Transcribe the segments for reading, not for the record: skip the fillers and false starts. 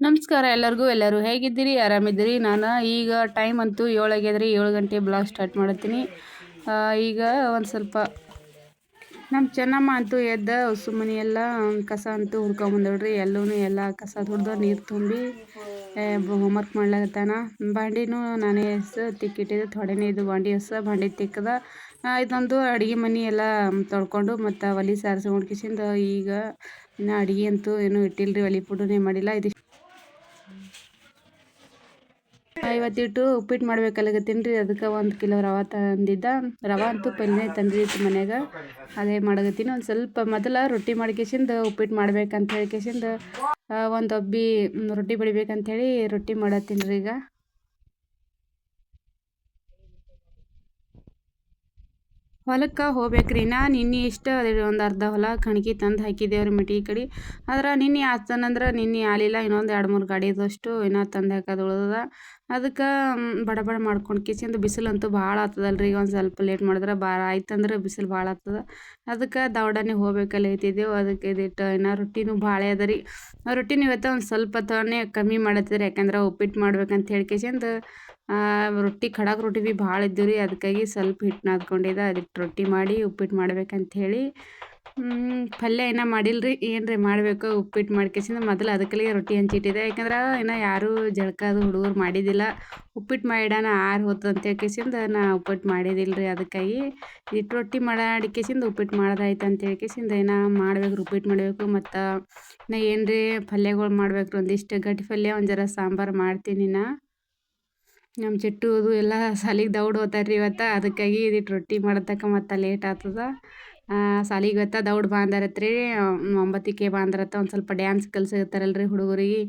ನಮಸ್ಕಾರ ಎಲ್ಲರಿಗೂ. ಎಲ್ಲರೂ ಹೇಗಿದ್ದೀರಿ? ಆರಾಮಿದ್ದೀರಿ? ನಾನು ಈಗ ಟೈಮ್ ಅಂತೂ 7 ಆಗ್ಯದ್ರಿ. 7 ಗಂಟೆ ಬ್ಲಾಗ್ ಸ್ಟಾರ್ಟ್ ಮಾಡತ್ತೀನಿ. ಈಗ ಒಂದು ಸ್ವಲ್ಪ ನಮ್ಮ ಚೆನ್ನಮ್ಮ ಅಂತೂ ಎದ್ದ ಹೊಸು ಮನೆ ಎಲ್ಲ ಕಸ ಅಂತೂ ಹುಡ್ಕೊಂಬಂದವ್ರಿ. ಎಲ್ಲ ಕಸ ಹೊಡೆದು ನೀರು ತುಂಬಿ ಹೋಮ್ವರ್ಕ್ ಮಾಡ್ಲಾಗತ್ತಾನ. ಬಾಂಡಿನೂ ನಾನೇ ತಿಕ್ಕಿಟ್ಟಿದ್ದು ಥೊಡೆನೇ ಇದು ಬಾಂಡಿ ತಿಕ್ಕದ. ಇದೊಂದು ಅಡುಗೆ ಮನೆ ಎಲ್ಲ ತೊಳ್ಕೊಂಡು ಮತ್ತು ಒಲೆ ಸಾರಿಸಿ ಹೊಡ್ಕಿಸಿಂದ ಈಗ ಇನ್ನು ಅಡುಗೆ ಅಂತೂ ಏನೂ ಇಟ್ಟಿಲ್ರಿ. ಒಲೆ ಪುಡುನೇ ಮಾಡಿಲ್ಲ. ಇವತ್ತಿಟ್ಟು ಉಪ್ಪಿಟ್ಟು ಮಾಡ್ಬೇಕಲ್ಲಗತ್ತೀನಿ ರೀ. ಅದಕ್ಕೆ 1 ಕಿಲೋ ರವೆ ತಂದಿದ್ದ. ರವೆ ಅಂತೂ ಪಲ್ಯನೇ ತಂದಿತ್ತು ಮನ್ಯಾಗ. ಅದೇ ಮಾಡಕತ್ತೀನಿ. ಒಂದು ಸ್ವಲ್ಪ ಮೊದಲ ರೊಟ್ಟಿ ಮಾಡ್ಕೇಸಿಂದ ಉಪ್ಪಿಟ್ಟು ಮಾಡ್ಬೇಕಂತ ಹೇಳ್ಕೇಸಿಂದ ಒಂದು ಒಬ್ಬಿ ರೊಟ್ಟಿ ಬಡಿಬೇಕಂಥೇಳಿ ರೊಟ್ಟಿ ಮಾಡತ್ತೀನಿ ರೀ ಈಗ. ಹೊಲಕ್ಕೆ ಹೋಗ್ಬೇಕ್ರಿ. ನಿನ್ನೆ ಇಷ್ಟು ಒಂದು ಅರ್ಧ ಹೊಲ ಕಣ್ಕಿ ತಂದು ಹಾಕಿದ್ದೇವ್ರಿ ಮಿಟಿ ಕಡೆ. ಆದ್ರೆ ನಿನ್ನೆ ಆತನಂದ್ರೆ ನಿನ್ನೆ ಆಲಿಲ್ಲ. ಇನ್ನೊಂದು 2-3 ಗಾಡಿದಷ್ಟು ಇನ್ನೂ ತಂದು ಹಾಕೋದು ಉಳ್ದದ. ಅದಕ್ಕೆ ಬಡ ಮಾಡ್ಕೊಂಡು ಕಿಸಿಂದ ಬಿಸಿಲಂತೂ ಭಾಳ ಆಗ್ತದಲ್ರಿ. ಈಗ ಒಂದು ಸ್ವಲ್ಪ ಲೇಟ್ ಮಾಡಿದ್ರೆ ಆಯ್ತಂದ್ರೆ ಬಿಸಿಲು ಭಾಳ ಆಗ್ತದ. ಅದಕ್ಕೆ ದೌಡನೆ ಹೋಗ್ಬೇಕಲ್ಲೈತಿದ್ದೆವು. ಅದಕ್ಕೆ ಇದಿಟ್ಟು ಇನ್ನು ರೊಟ್ಟಿನೂ ಭಾಳ ಅದ ರೀ. ರೊಟ್ಟಿನೂ ಇವತ್ತು ಒಂದು ಸ್ವಲ್ಪ ತಾನೇ ಕಮ್ಮಿ ಮಾಡತ್ತಿದ್ರಿ. ಯಾಕಂದ್ರೆ ಉಪ್ಪಿಟ್ಟು ಮಾಡ್ಬೇಕಂತ ಹೇಳ್ಕೇಸಿಂದ ರೊಟ್ಟಿ ಖಡಕ್ ರೊಟ್ಟಿ ಭೀ ಭಾಳ ಇದ್ದವು ರೀ. ಅದಕ್ಕಾಗಿ ಸ್ವಲ್ಪ ಹಿಟ್ಟು ನಾದ್ಕೊಂಡಿದ್ದೆ. ಅದಕ್ಕೆ ರೊಟ್ಟಿ ಮಾಡಿ ಉಪ್ಪಿಟ್ಟು ಮಾಡ್ಬೇಕಂಥೇಳಿ ಪಲ್ಯ ಏನೂ ಮಾಡಿಲ್ರಿ. ಏನ್ರಿ ಮಾಡಬೇಕು ಉಪ್ಪಿಟ್ಟು ಮಾಡ್ಕೇಸಿಂದ ಮೊದಲು ಅದಕ್ಕಲ್ಲಿ ರೊಟ್ಟಿ ಹಂಚಿಟ್ಟಿದ್ದೆ. ಯಾಕಂದ್ರೆ ಇನ್ನೂ ಯಾರೂ ಜಳಕದು ಹುಡುಗರು ಮಾಡಿದ್ದಿಲ್ಲ. ಉಪ್ಪಿಟ್ಟು ಮಾಡಿಡೋಣ ಹೋತಂತ ಹೇಳ್ಕೇಸಿಂದ ನಾ ಉಪ್ಪಿಟ್ಟು ಮಾಡಿದ್ದಿಲ್ಲ ರೀ. ಅದಕ್ಕಾಗಿ ಇಟ್ಟು ರೊಟ್ಟಿ ಮಾಡಿಕೇಸಿಂದ ಉಪ್ಪಿಟ್ಟು ಮಾಡೋದಾಯ್ತು ಅಂತ ಹೇಳ್ಕೇಸಿಂದ ಏನೋ ಮಾಡ್ಬೇಕು, ಉಪ್ಪಿಟ್ಟು ಮಾಡಬೇಕು. ಮತ್ತು ನಾ ಏನ್ರಿ ಪಲ್ಯಗಳು ಮಾಡ್ಬೇಕು. ಒಂದಿಷ್ಟು ಗಟ್ಟಿ ಪಲ್ಯ, ಒಂದು ಜರ ಸಾಂಬಾರು ಮಾಡ್ತೀನಿ. ನಮ್ಮ ಚಿಟ್ಟು ಅದು ಎಲ್ಲ ಸಾಲಿಗೆ ದೌಡ್ ಹೋಗ್ತಾರ್ರಿ ಇವತ್ತು. ಅದಕ್ಕಾಗಿ ಇದಿಟ್ಟು ರೊಟ್ಟಿ ಮಾಡತಕ್ಕ ಮತ್ತು ಲೇಟ್ ಆಗ್ತದ. ಸಾಲಿಗೆ ಇವತ್ತು ದೌಡ್ ಬಾಂದಾರತ್ರಿ. 9ಕ್ಕೆ ಬಾಂದಾರತ್ತ. ಒಂದು ಸ್ವಲ್ಪ ಡ್ಯಾನ್ಸ್ ಕಲಿಸಿರ್ತಾರಲ್ರಿ ಹುಡುಗರಿಗೆ.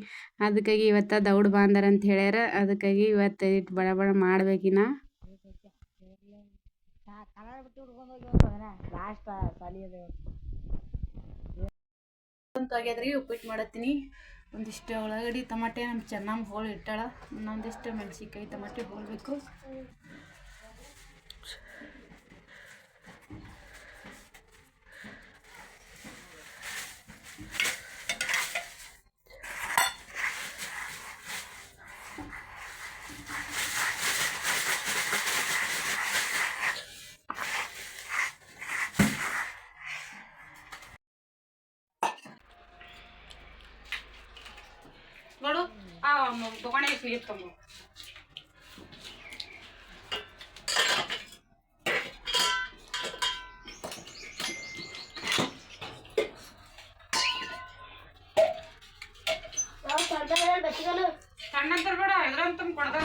ಅದಕ್ಕಾಗಿ ಇವತ್ತು ದೌಡ್ ಬಾಂದಾರ ಅಂತ ಹೇಳ್ಯಾರ. ಅದಕ್ಕಾಗಿ ಇವತ್ತು ಇಟ್ಟು ಬಡ ಮಾಡ್ಬೇಕಿನ್ನ ಆಗ್ಯದ್ರಿ. ಉಪ್ಪಿಟ್ಟು ಮಾಡತ್ತೀನಿ. ಒಂದಿಷ್ಟು ಉಳ್ಳಾಗಡ್ಡಿ ಟಮಾಟೆ ನಮ್ಮ ಚೆನ್ನಮ್ಮ ಹೋಳು ಇಟ್ಟಾಳ. ಇನ್ನೊಂದಿಷ್ಟು ಮೆಣಸಿನ್ಕಾಯಿ ಟಮಾಟೆ ಹೋಳ್ಬೇಕು. ನೋಡು ತಗೊಂಡೆ ನೀರು ತಗೋ. ಸಣ್ಣ ತರ್ಬೇಡ, ಇದ್ರಂತ ಕೊಡ್ದ.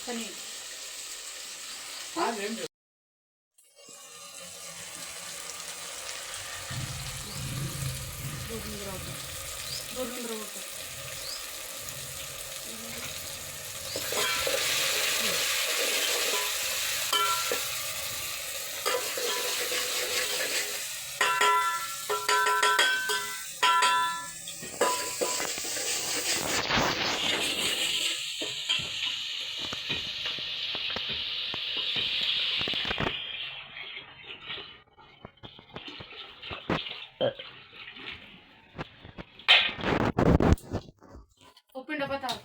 ಪನ್ನೀರ್ ಉಪ್ಪಿನ ಡಬ್ಬ ತಾವ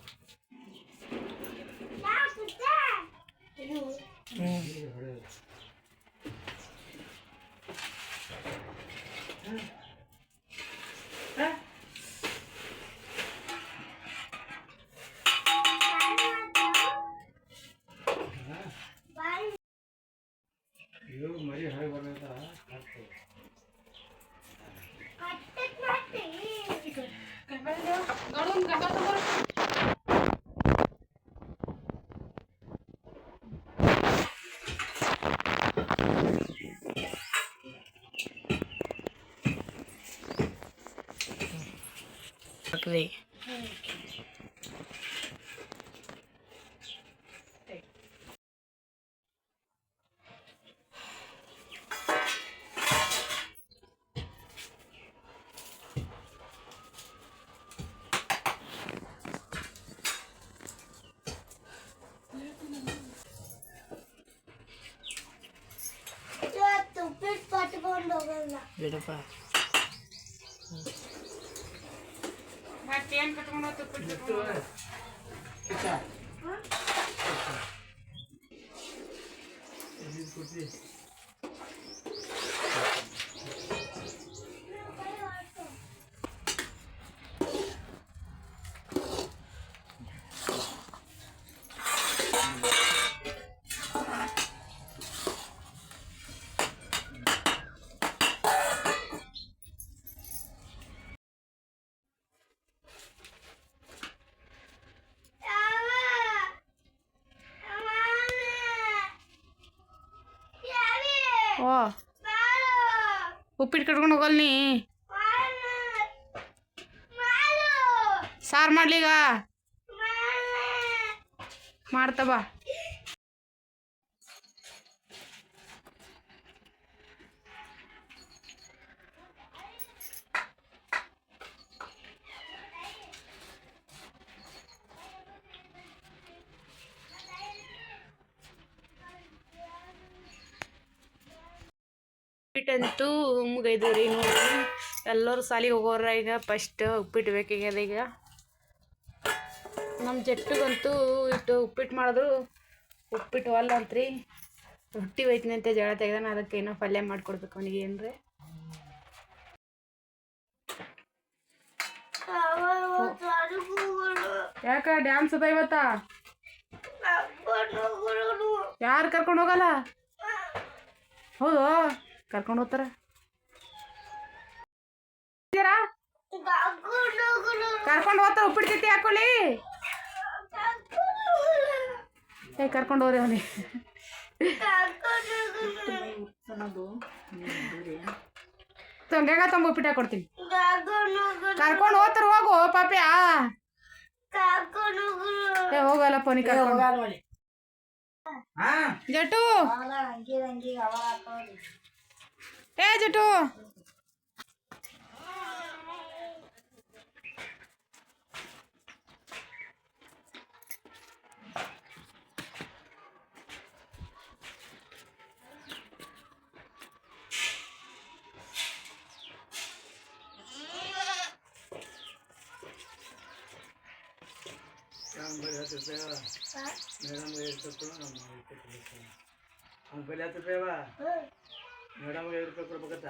ಮರಿ ಹೊರಗೆ ಬರೋದ ಬಿಡಪ್ಪ ಮತ್ತೇನು ಕಟ್ಕೊಂಡು ಉಪ್ಪಿಟ್ಟು ಓ ಉಪ್ಪಿಟ್ಟು ಕಟ್ಕೊಂಡು ಹೋಗಲ್ ನೀ ಸಾರು ಮಾಡ್ಲೀಗ ಮಾಡ್ತಾ ಬಾ ಉಪ್ಪಿಟ್ಟಂತೂ ಮುಗೈದು ರೀ ನೋಡ್ರಿ ಎಲ್ಲರೂ ಸಾಲಿಗೆ ಹೋಗೋರ ಈಗ ಫಸ್ಟ್ ಉಪ್ಪಿಟ್ಟು ಬೇಕಾಗ್ಯದ ಈಗ ನಮ್ಮ ಜಟ್ಟಿಗಂತೂ ಇಟ್ಟು ಉಪ್ಪಿಟ್ಟು ಮಾಡಿದ್ರು ಉಪ್ಪಿಟ್ಟು ಅಲ್ಲ ಅಂತ್ರಿ ರೊಟ್ಟಿ ಒಯ್ತೀನಿ ಅಂತ ಜಗಳ ತೆಗ್ದಾನ ಅದಕ್ಕೆ ಏನೋ ಪಲ್ಯ ಮಾಡಿಕೊಡ್ಬೇಕು ಅವನಿಗೆ ಏನ್ರಿ ಯಾಕ ಡ್ಯಾನ್ಸ್ ಅದ ಇವತ್ತ ಯಾರು ಕರ್ಕೊಂಡು ಹೋಗಲ್ಲ ಹೌದು ಕರ್ಕೊಂಡು ಹೋಗ್ತಾರ ಕರ್ಕೊಂಡು ಹೋಗ್ತಾರ ಉಪ್ಪಿಟ್ಟು ತಿತ್ತಿ ಹಾಕೊಳ್ಳಿ ಏ ಕರ್ಕೊಂಡು ಹೋಗ್ರಿ ಅವನಿಗೆ ತೊಂಗ್ಯಾಗ ತೊಂಬ ಉಪ್ಪಿಟ್ಟು ಹಾಕೊಡ್ತೀನಿ ಕರ್ಕೊಂಡು ಹೋಗ್ತಾರ ಹೋಗು ಪಾಪ್ಯಾ ಏ ಹೋಗಲ್ಲಪ್ಪ ನೀ ಕರ್ಕೊಂಡು ಜಟು ಏ ಜಟು ಮೇಡಮ್ 50 ರೂಪಾಯಿ ನಮ್ಮ 20 ರೂಪಾಯಿ ಮೇಡಮ್ 50 ರೂಪಾಯಿ ಕೊಡ್ಬೇಕತ್ತ